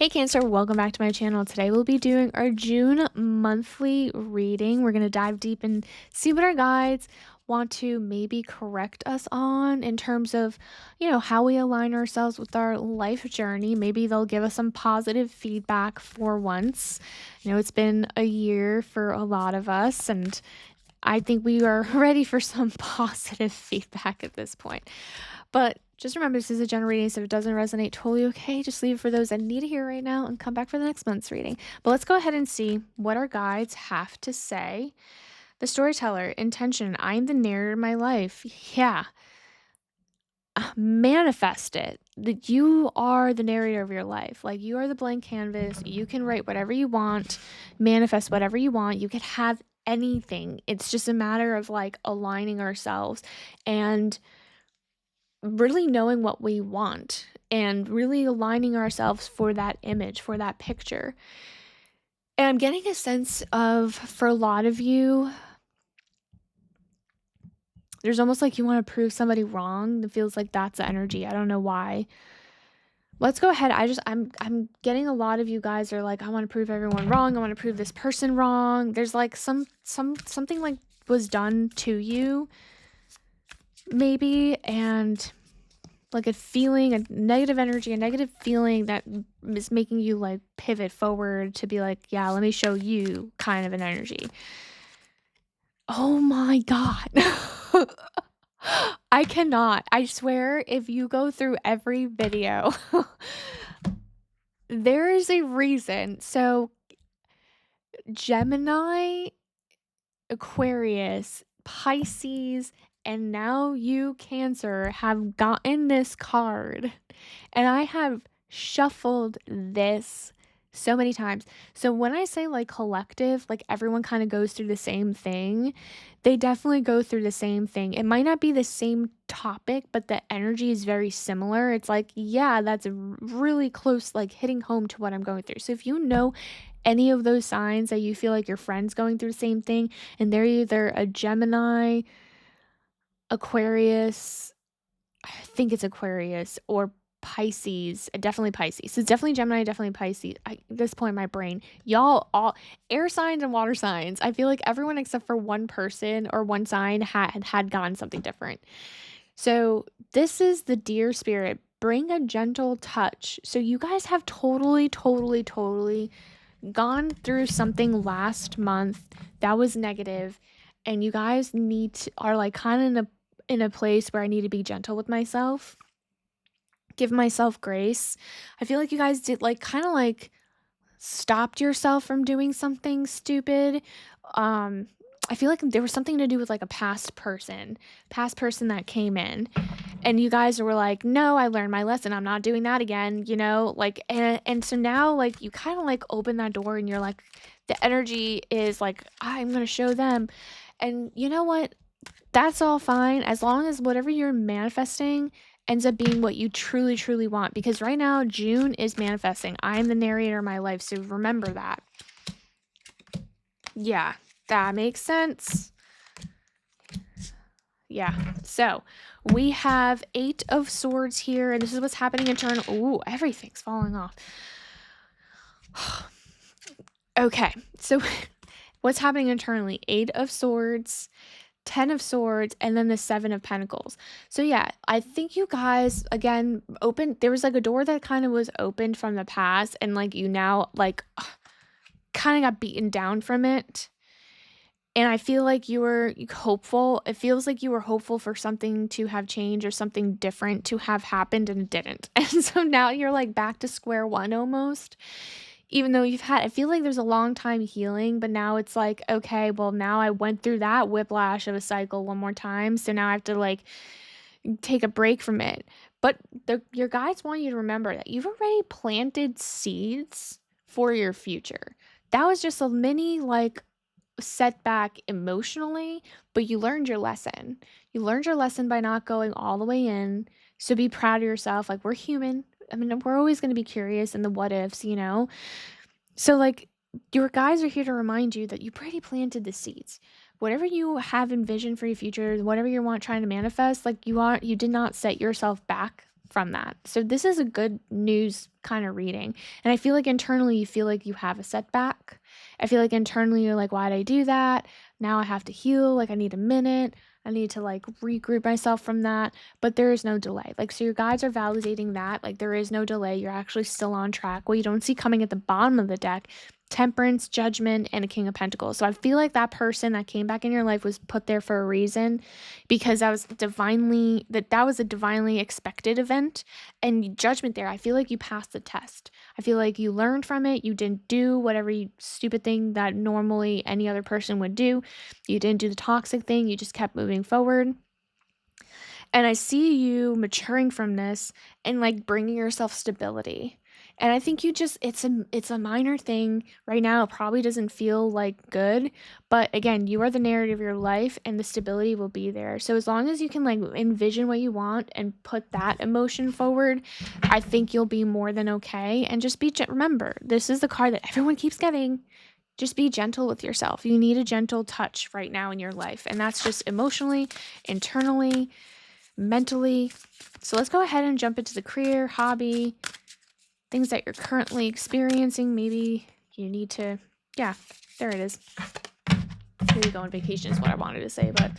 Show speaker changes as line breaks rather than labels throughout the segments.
Hey Cancer, welcome back to my channel. Today we'll be doing our June monthly reading. We're going to dive deep and see what our guides want to maybe correct us on in terms of, how we align ourselves with our life journey. Maybe they'll give us some positive feedback for once. It's been a year for a lot of us, and I think we are ready for some positive feedback at this point. But just remember, this is a general reading, so if it doesn't resonate, totally okay. Just leave it for those that need to hear right now and come back for the next month's reading. But let's go ahead and see what our guides have to say. The storyteller, intention, I'm the narrator of my life. Yeah. Manifest it. That you are the narrator of your life. Like, you are the blank canvas. You can write whatever you want, manifest whatever you want. You could have anything. It's just a matter of like aligning ourselves and really knowing what we want and really aligning ourselves for that image, for that picture. And I'm getting a sense of, for a lot of you, there's almost like you want to prove somebody wrong. It feels like that's the energy. I don't know why. Let's go ahead. I'm getting a lot of you guys are like, I want to prove everyone wrong. I want to prove this person wrong. There's like something like was done to you maybe, and like a feeling, a negative energy, a negative feeling that is making you like pivot forward to be like, yeah, let me show you kind of an energy. Oh my God. I cannot. I swear, if you go through every video, there is a reason. So Gemini, Aquarius, Pisces, and now you, Cancer, have gotten this card. And I have shuffled this so many times. So when I say like collective, like everyone kind of goes through the same thing, they definitely go through the same thing. It might not be the same topic, but the energy is very similar. It's like, yeah, that's really close, like hitting home to what I'm going through. So if you know any of those signs that you feel like your friend's going through the same thing, and they're either a Gemini, Aquarius, I think it's Aquarius, or Pisces, definitely Pisces. So it's definitely Gemini, definitely Pisces. At this point, my brain, y'all, all air signs and water signs. I feel like everyone except for one person or one sign had gotten something different. So this is the deer spirit. Bring a gentle touch. So you guys have totally gone through something last month that was negative, and you guys are like kind of in a place where I need to be gentle with myself, give myself grace. I feel like you guys did like kind of like stopped yourself from doing something stupid. I feel like there was something to do with like a past person that came in, and you guys were like, no, I learned my lesson, I'm not doing that again, like, and so now like you kind of like open that door and you're like, the energy is like, I'm gonna show them. And you know what, that's all fine as long as whatever you're manifesting ends up being what you truly want, because right now June is manifesting. I'm the narrator of my life, so remember that. Yeah, that makes sense. Yeah, so we have 8 of Swords here, and this is what's happening internally. Ooh, everything's falling off. Okay, so what's happening internally? 8 of Swords, 10 of Swords, and then the 7 of Pentacles. So yeah, I think you guys, again, there was like a door that kind of was opened from the past, and like you now like kind of got beaten down from it. And I feel like you were hopeful. It feels like you were hopeful for something to have changed or something different to have happened, and it didn't. And so now you're like back to square one almost. Even though I feel like there's a long time healing, but now it's like, okay, well, now I went through that whiplash of a cycle one more time. So now I have to like take a break from it. But your guides want you to remember that you've already planted seeds for your future. That was just a mini like setback emotionally, but you learned your lesson. You learned your lesson by not going all the way in. So be proud of yourself. Like, we're human. I mean, we're always going to be curious in the what ifs, So like your guys are here to remind you that you pretty planted the seeds. Whatever you have envisioned for your future, whatever you want trying to manifest, like you did not set yourself back from that. So this is a good news kind of reading. And I feel like internally you feel like you have a setback. I feel like internally you're like, why did I do that? Now I have to heal. Like I need a minute. I need to like regroup myself from that. But there is no delay. Like, so your guides are validating that. Like there is no delay. You're actually still on track. What you don't see coming at the bottom of the deck, Temperance, Judgment, and a King of Pentacles. So I feel like that person that came back in your life was put there for a reason, because that was a divinely expected event. And Judgment there, I feel like you passed the test. I feel like you learned from it. You didn't do whatever stupid thing that normally any other person would do. You didn't do the toxic thing. You just kept moving forward. And I see you maturing from this and like bringing yourself stability. And I think it's a minor thing right now. It probably doesn't feel like good, but again, you are the narrator of your life and the stability will be there. So as long as you can like envision what you want and put that emotion forward, I think you'll be more than okay. And just remember, this is the card that everyone keeps getting. Just be gentle with yourself. You need a gentle touch right now in your life. And that's just emotionally, internally, mentally. So let's go ahead and jump into the career, hobby, things that you're currently experiencing. Maybe you need to, yeah, there it is. Maybe go on vacation is what I wanted to say, but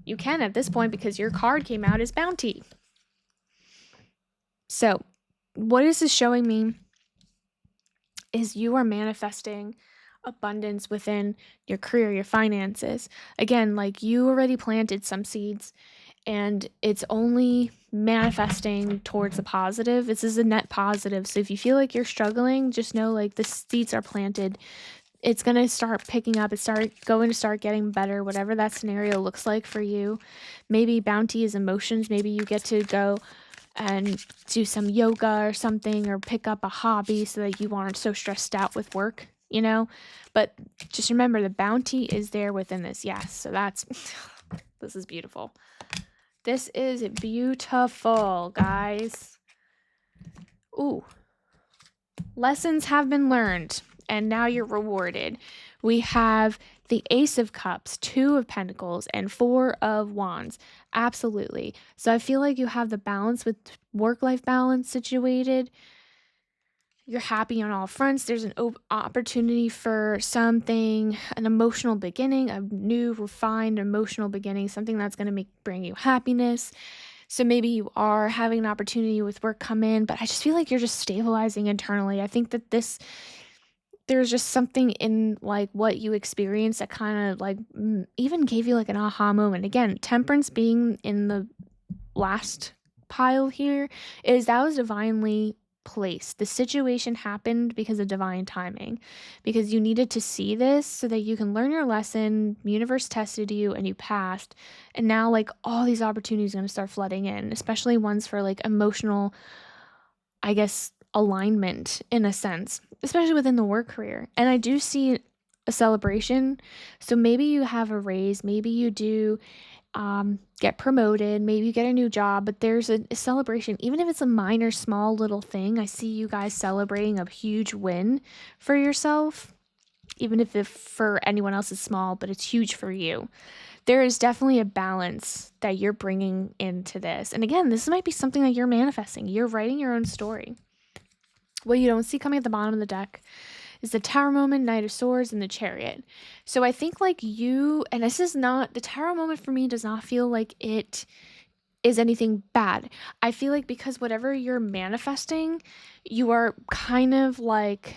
you can at this point because your card came out as bounty. So what this is showing me is you are manifesting abundance within your career, your finances. Again, like you already planted some seeds and it's only manifesting towards the positive. This is a net positive. So if you feel like you're struggling, just know like the seeds are planted. It's going to start picking up. It's going to start getting better, whatever that scenario looks like for you. Maybe bounty is emotions. Maybe you get to go and do some yoga or something, or pick up a hobby so that you aren't so stressed out with work, you know? But just remember the bounty is there within this. Yes. So this is beautiful. This is beautiful, guys. Ooh. Lessons have been learned, and now you're rewarded. We have the Ace of Cups, 2 of Pentacles, and 4 of Wands. Absolutely. So I feel like you have the balance with work-life balance situated. You're happy on all fronts. There's an opportunity for something, an emotional beginning, a new refined emotional beginning, something that's going to bring you happiness. So maybe you are having an opportunity with work come in, but I just feel like you're just stabilizing internally. I think that there's just something in like what you experienced that kind of like even gave you like an aha moment. Again, Temperance being in the last pile here that was divinely placed. The situation happened because of divine timing, because you needed to see this so that you can learn your lesson. Universe tested you and you passed, and now like all these opportunities are going to start flooding in, especially ones for like emotional, I guess, alignment in a sense, especially within the work career. And I do see a celebration. So maybe you have a raise, maybe you do get promoted, maybe you get a new job, but there's a celebration, even if it's a minor, small little thing. I see you guys celebrating a huge win for yourself, even if for anyone else is small, but it's huge for you. There is definitely a balance that you're bringing into this. And again, this might be something that you're manifesting. You're writing your own story. What you don't see coming at the bottom of the deck is the Tower moment, Knight of Swords, and the Chariot. So I think like and this is not, the Tower moment for me does not feel like it is anything bad. I feel like because whatever you're manifesting, you are kind of like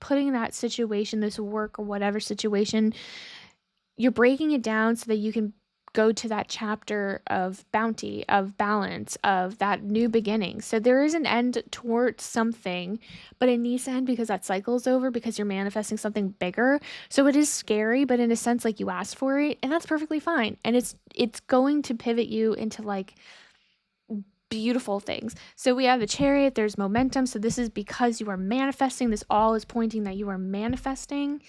putting that situation, this work or whatever situation, you're breaking it down so that you can go to that chapter of bounty, of balance, of that new beginning. So there is an end towards something, but it needs to end because that cycle is over, because you're manifesting something bigger. So it is scary, but in a sense, like you asked for it, and that's perfectly fine. And it's going to pivot you into like beautiful things. So we have the Chariot, there's momentum. So this is because you are manifesting. This all is pointing that you are manifesting.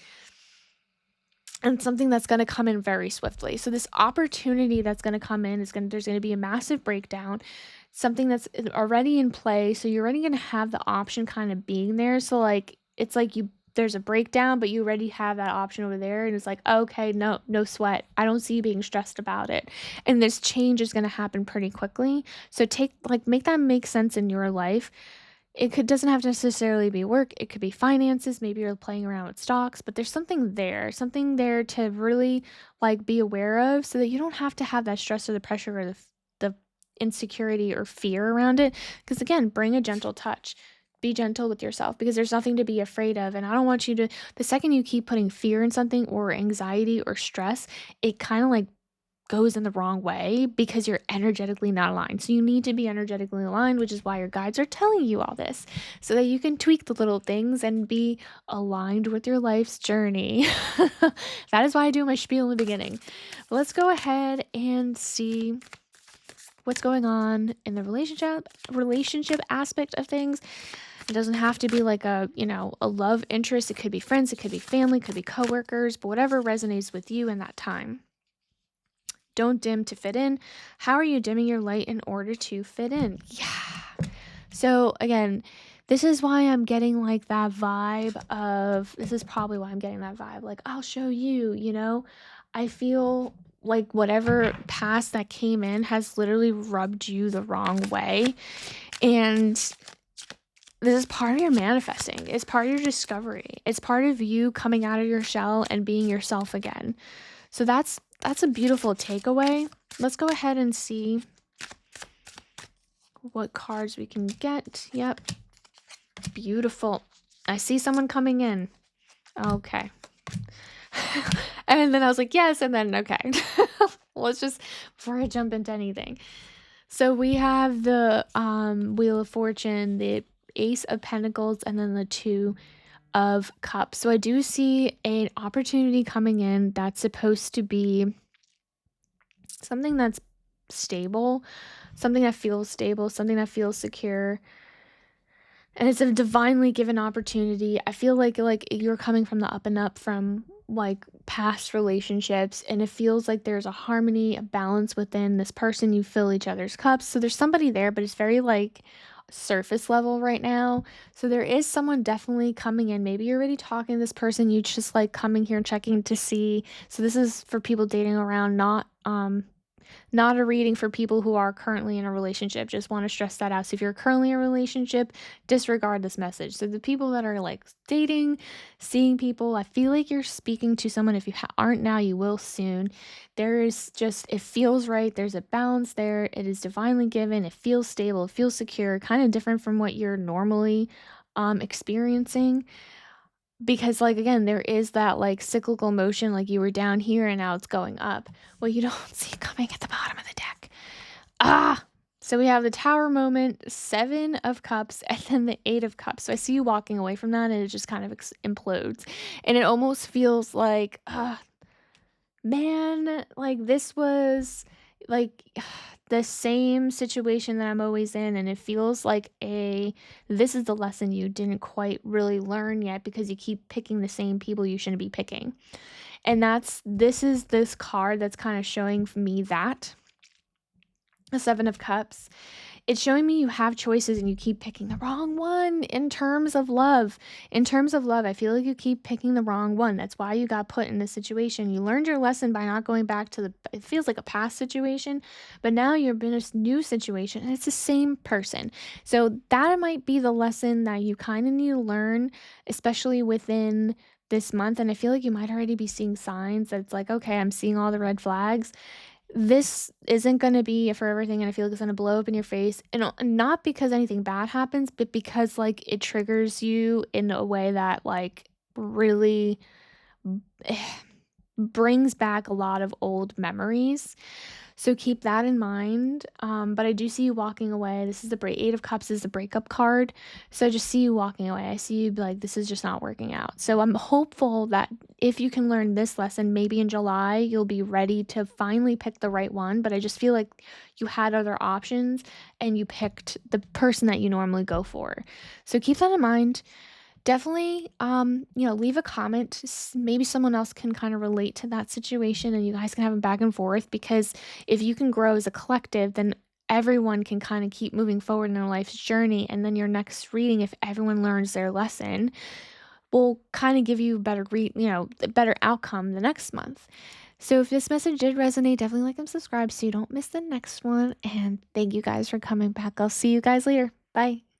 And something that's going to come in very swiftly. So this opportunity that's going to come in there's going to be a massive breakdown, something that's already in play. So you're already going to have the option kind of being there. So like, it's like you there's a breakdown, but you already have that option over there, and it's like, okay, no sweat. I don't see you being stressed about it. And this change is going to happen pretty quickly. So make that make sense in your life. Doesn't have to necessarily be work. It could be finances. Maybe you're playing around with stocks, but there's something there to really like be aware of, so that you don't have to have that stress or the pressure or the insecurity or fear around it. Because again, bring a gentle touch. Be gentle with yourself, because there's nothing to be afraid of. And I don't want you to, the second you keep putting fear in something or anxiety or stress, it kind of like goes in the wrong way because you're energetically not aligned. So you need to be energetically aligned, which is why your guides are telling you all this, so that you can tweak the little things and be aligned with your life's journey. That is why I do my spiel in the beginning. But let's go ahead and see what's going on in the relationship aspect of things. It doesn't have to be like a love interest. It could be friends, it could be family, it could be coworkers, but whatever resonates with you in that time. Don't dim to fit in. How are you dimming your light in order to fit in? Yeah. So again, this is why I'm getting like that vibe of, this is probably why I'm getting that vibe. Like, I'll show you, I feel like whatever past that came in has literally rubbed you the wrong way. And this is part of your manifesting. It's part of your discovery. It's part of you coming out of your shell and being yourself again. So that's a beautiful takeaway. Let's go ahead and see what cards we can get. Yep. Beautiful. I see someone coming in. Okay. And then I was like, yes, and then okay. Let's just, before I jump into anything. So we have the Wheel of Fortune, the Ace of Pentacles, and then the Two of Cups. So I do see an opportunity coming in that's supposed to be something that's stable, something that feels stable, something that feels secure. And it's a divinely given opportunity. I feel like you're coming from the up and up from like past relationships, and it feels like there's a harmony, a balance within this person. You fill each other's cups. So there's somebody there, but it's very like surface level right now. So there is someone definitely coming in. Maybe you're already talking to this person, you just like coming here and checking to see. So this is for people dating around, not a reading for people who are currently in a relationship. Just want to stress that out. So if you're currently in a relationship, disregard this message. So the people that are like dating, seeing people, I feel like you're speaking to someone. If you aren't now, you will soon. There is just, it feels right. There's a balance there. It is divinely given. It feels stable. It feels secure, kind of different from what you're normally experiencing. Because like, again, there is that like cyclical motion, like you were down here and now it's going up. Well, you don't see coming at the bottom of the deck. So we have the Tower moment, Seven of Cups, and then the Eight of Cups. So I see you walking away from that, and it just kind of implodes. And it almost feels like, man, like this was like the same situation that I'm always in, and it feels like this is the lesson you didn't quite really learn yet, because you keep picking the same people you shouldn't be picking. And this is this card that's kind of showing me that. The Seven of Cups. It's showing me you have choices and you keep picking the wrong one in terms of love. In terms of love, I feel like you keep picking the wrong one. That's why you got put in this situation. You learned your lesson by not going back to it feels like a past situation, but now you're in a new situation and it's the same person. So that might be the lesson that you kind of need to learn, especially within this month. And I feel like you might already be seeing signs that it's like, okay, I'm seeing all the red flags. This isn't going to be a forever thing, and I feel like it's going to blow up in your face, and not because anything bad happens, but because like it triggers you in a way that like really brings back a lot of old memories. So keep that in mind. But I do see you walking away. This is the Eight of Cups is the breakup card. So I just see you walking away. I see you like, this is just not working out. So I'm hopeful that if you can learn this lesson, maybe in July, you'll be ready to finally pick the right one. But I just feel like you had other options and you picked the person that you normally go for. So keep that in mind. Definitely, leave a comment. Maybe someone else can kind of relate to that situation and you guys can have a back and forth, because if you can grow as a collective, then everyone can kind of keep moving forward in their life's journey. And then your next reading, if everyone learns their lesson, will kind of give you a better a better outcome the next month. So if this message did resonate, definitely like and subscribe so you don't miss the next one. And thank you guys for coming back. I'll see you guys later. Bye.